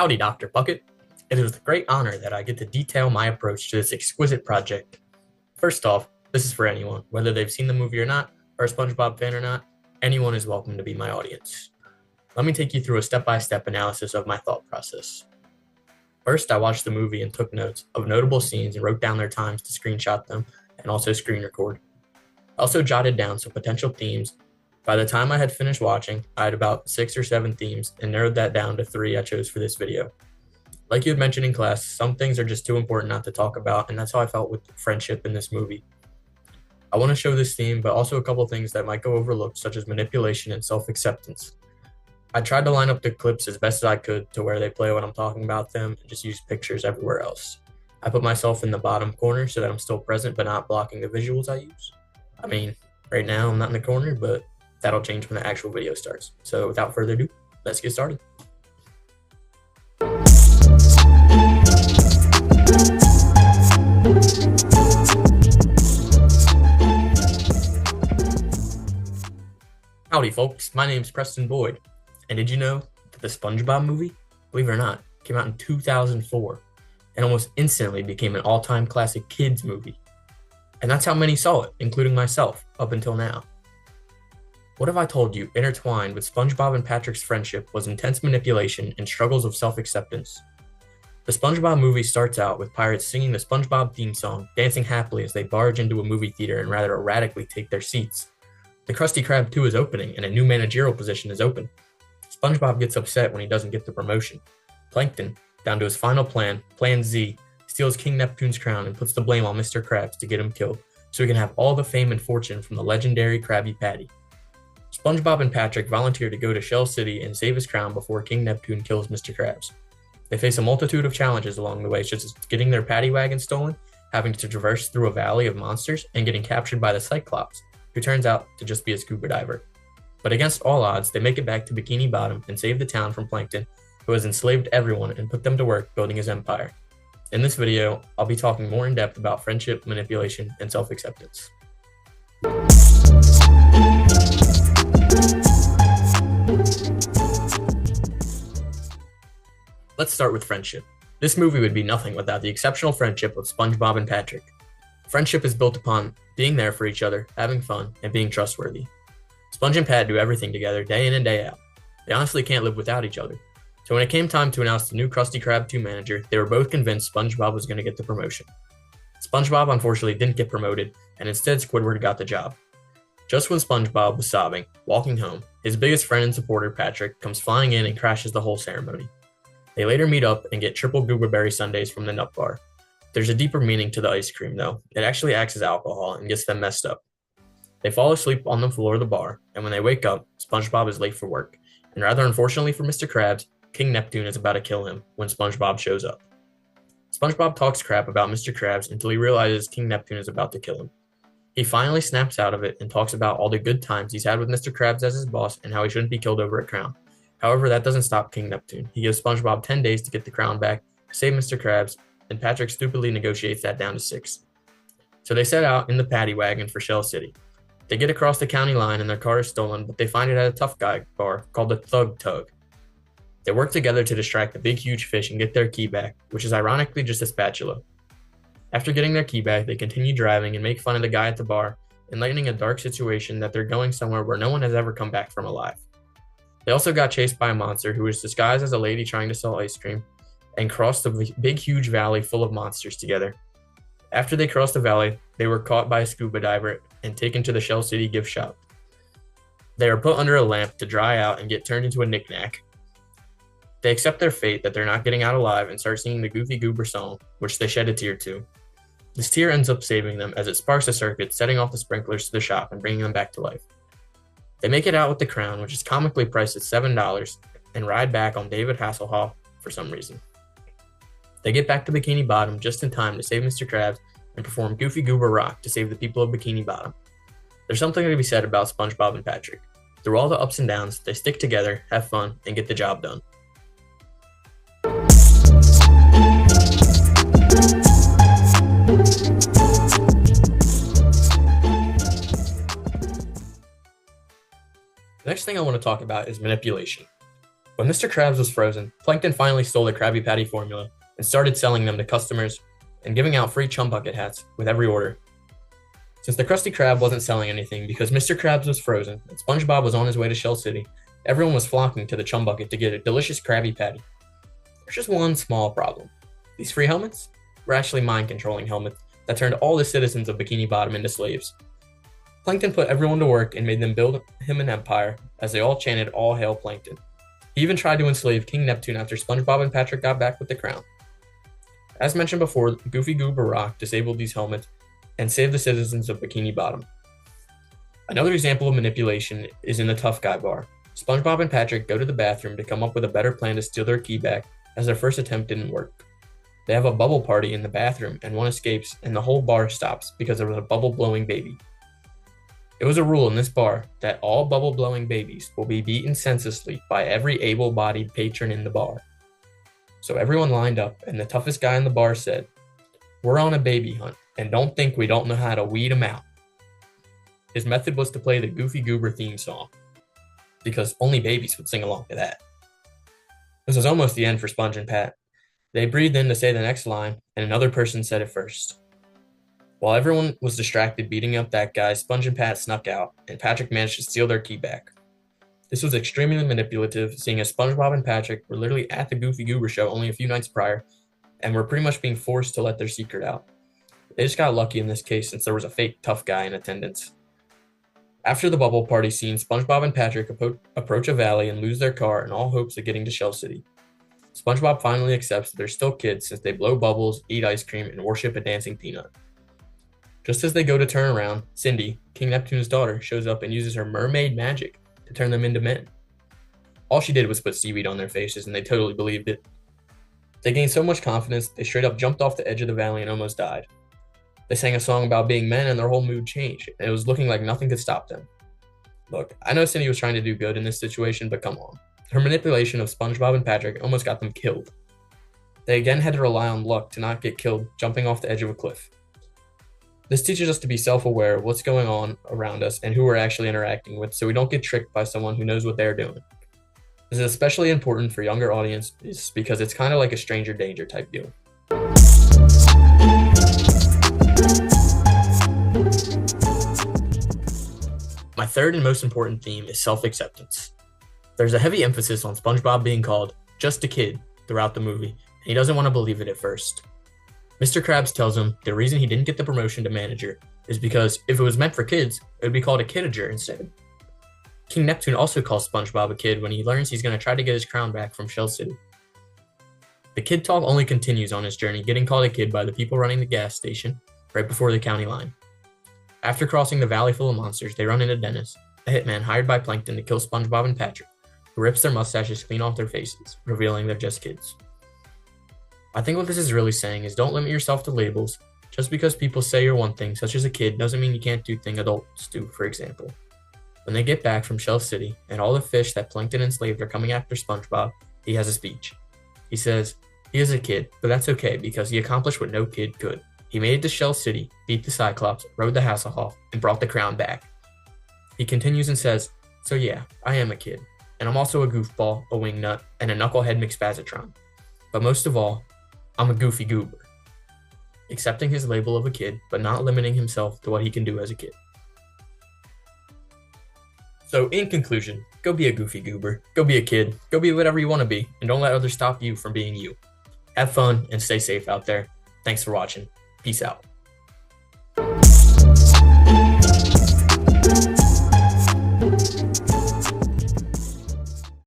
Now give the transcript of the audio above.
Howdy, Dr. Puckett. It is with great honor that I get to detail my approach to this exquisite project. First off, this is for anyone, whether they've seen the movie or not, or a SpongeBob fan or not, anyone is welcome to be my audience. Let me take you through a step-by-step analysis of my thought process. First, I watched the movie and took notes of notable scenes and wrote down their times to screenshot them and also screen record. I also jotted down some potential themes. By the time I had finished watching, I had about 6 or 7 themes and narrowed that down to 3 I chose for this video. Like you had mentioned in class, some things are just too important not to talk about, and that's how I felt with friendship in this movie. I want to show this theme, but also a couple things that might go overlooked, such as manipulation and self-acceptance. I tried to line up the clips as best as I could to where they play when I'm talking about them and just use pictures everywhere else. I put myself in the bottom corner so that I'm still present but not blocking the visuals I use. I mean, right now I'm not in the corner, but that'll change when the actual video starts. So without further ado, let's get started. Howdy folks, my name's Preston Boyd, and did you know that the SpongeBob movie, believe it or not, came out in 2004 and almost instantly became an all-time classic kids movie? And that's how many saw it, including myself, up until now. What have I told you intertwined with SpongeBob and Patrick's friendship was intense manipulation and struggles of self-acceptance. The SpongeBob movie starts out with pirates singing the SpongeBob theme song, dancing happily as they barge into a movie theater and rather erratically take their seats. The Krusty Krab 2 is opening and a new managerial position is open. SpongeBob gets upset when he doesn't get the promotion. Plankton, down to his final plan, Plan Z, steals King Neptune's crown and puts the blame on Mr. Krabs to get him killed so he can have all the fame and fortune from the legendary Krabby Patty. SpongeBob and Patrick volunteer to go to Shell City and save his crown before King Neptune kills Mr. Krabs. They face a multitude of challenges along the way, such as getting their paddy wagon stolen, having to traverse through a valley of monsters, and getting captured by the Cyclops, who turns out to just be a scuba diver. But against all odds, they make it back to Bikini Bottom and save the town from Plankton, who has enslaved everyone and put them to work building his empire. In this video, I'll be talking more in depth about friendship, manipulation, and self-acceptance. Let's start with friendship. This movie would be nothing without the exceptional friendship of SpongeBob and Patrick. Friendship is built upon being there for each other, having fun, and being trustworthy. Sponge and Pat do everything together day in and day out. They honestly can't live without each other. So when it came time to announce the new Krusty Krab 2 manager, they were both convinced SpongeBob was going to get the promotion. SpongeBob unfortunately didn't get promoted, and instead Squidward got the job. Just when SpongeBob was sobbing, walking home, his biggest friend and supporter, Patrick, comes flying in and crashes the whole ceremony. They later meet up and get triple gooberberry sundaes from the nut bar. There's a deeper meaning to the ice cream though. It actually acts as alcohol and gets them messed up. They fall asleep on the floor of the bar, and when they wake up, SpongeBob is late for work. And rather unfortunately for Mr. Krabs, King Neptune is about to kill him when SpongeBob shows up. SpongeBob talks crap about Mr. Krabs until he realizes King Neptune is about to kill him. He finally snaps out of it and talks about all the good times he's had with Mr. Krabs as his boss and how he shouldn't be killed over a crown. However, that doesn't stop King Neptune. He gives SpongeBob 10 days to get the crown back, save Mr. Krabs, and Patrick stupidly negotiates that down to 6. So they set out in the paddy wagon for Shell City. They get across the county line and their car is stolen, but they find it at a tough guy bar called the Thug Tug. They work together to distract the big huge fish and get their key back, which is ironically just a spatula. After getting their key back, they continue driving and make fun of the guy at the bar, enlightening a dark situation that they're going somewhere where no one has ever come back from alive. They also got chased by a monster who was disguised as a lady trying to sell ice cream and crossed the big huge valley full of monsters together. After they crossed the valley, they were caught by a scuba diver and taken to the Shell City gift shop. They are put under a lamp to dry out and get turned into a knick-knack. They accept their fate that they're not getting out alive and start singing the Goofy Goober song, which they shed a tear to. This tear ends up saving them as it sparks a circuit, setting off the sprinklers to the shop and bringing them back to life. They make it out with the crown, which is comically priced at $7, and ride back on David Hasselhoff for some reason. They get back to Bikini Bottom just in time to save Mr. Krabs and perform Goofy Goober Rock to save the people of Bikini Bottom. There's something to be said about SpongeBob and Patrick. Through all the ups and downs, they stick together, have fun, and get the job done. The next thing I want to talk about is manipulation. When Mr. Krabs was frozen, Plankton finally stole the Krabby Patty formula and started selling them to customers and giving out free Chum Bucket hats with every order. Since the Krusty Krab wasn't selling anything because Mr. Krabs was frozen and SpongeBob was on his way to Shell City, everyone was flocking to the Chum Bucket to get a delicious Krabby Patty. There's just one small problem. These free helmets were actually mind-controlling helmets that turned all the citizens of Bikini Bottom into slaves. Plankton put everyone to work and made them build him an empire as they all chanted "All Hail Plankton." He even tried to enslave King Neptune after SpongeBob and Patrick got back with the crown. As mentioned before, Goofy Goober Rock disabled these helmets and saved the citizens of Bikini Bottom. Another example of manipulation is in the Tough Guy bar. SpongeBob and Patrick go to the bathroom to come up with a better plan to steal their key back as their first attempt didn't work. They have a bubble party in the bathroom and one escapes and the whole bar stops because there was a bubble-blowing baby. It was a rule in this bar that all bubble-blowing babies will be beaten senselessly by every able-bodied patron in the bar. So everyone lined up and the toughest guy in the bar said, "We're on a baby hunt and don't think we don't know how to weed them out." His method was to play the Goofy Goober theme song, because only babies would sing along to that. This was almost the end for Sponge and Pat. They breathed in to say the next line, and another person said it first. While everyone was distracted beating up that guy, Sponge and Pat snuck out, and Patrick managed to steal their key back. This was extremely manipulative, seeing as SpongeBob and Patrick were literally at the Goofy Goober show only a few nights prior, and were pretty much being forced to let their secret out. They just got lucky in this case since there was a fake tough guy in attendance. After the bubble party scene, SpongeBob and Patrick approach a valley and lose their car in all hopes of getting to Shell City. SpongeBob finally accepts that they're still kids since they blow bubbles, eat ice cream, and worship a dancing peanut. Just as they go to turn around, Cindy, King Neptune's daughter, shows up and uses her mermaid magic to turn them into men. All she did was put seaweed on their faces and they totally believed it. They gained so much confidence, they straight up jumped off the edge of the valley and almost died. They sang a song about being men and their whole mood changed, and it was looking like nothing could stop them. Look, I know Cindy was trying to do good in this situation, but come on. Her manipulation of SpongeBob and Patrick almost got them killed. They again had to rely on luck to not get killed jumping off the edge of a cliff. This teaches us to be self-aware of what's going on around us and who we're actually interacting with so we don't get tricked by someone who knows what they're doing. This is especially important for younger audiences because it's kind of like a stranger danger type deal. My third and most important theme is self-acceptance. There's a heavy emphasis on SpongeBob being called just a kid throughout the movie, and he doesn't want to believe it at first. Mr. Krabs tells him the reason he didn't get the promotion to manager is because if it was meant for kids, it would be called a kidager instead. King Neptune also calls SpongeBob a kid when he learns he's going to try to get his crown back from Shell City. The kid talk only continues on his journey, getting called a kid by the people running the gas station right before the county line. After crossing the valley full of monsters, they run into Dennis, a hitman hired by Plankton to kill SpongeBob and Patrick, who rips their mustaches clean off their faces, revealing they're just kids. I think what this is really saying is don't limit yourself to labels. Just because people say you're one thing, such as a kid, doesn't mean you can't do things adults do, for example. When they get back from Shell City and all the fish that Plankton enslaved are coming after SpongeBob, he has a speech. He says, he is a kid, but that's okay because he accomplished what no kid could. He made it to Shell City, beat the Cyclops, rode the Hasselhoff, and brought the crown back. He continues and says, so yeah, I am a kid, and I'm also a goofball, a wingnut, and a knucklehead McSpazatron. But most of all, I'm a Goofy Goober. Accepting his label of a kid, but not limiting himself to what he can do as a kid. So in conclusion, go be a Goofy Goober, go be a kid, go be whatever you want to be, and don't let others stop you from being you. Have fun and stay safe out there. Thanks for watching. Peace out.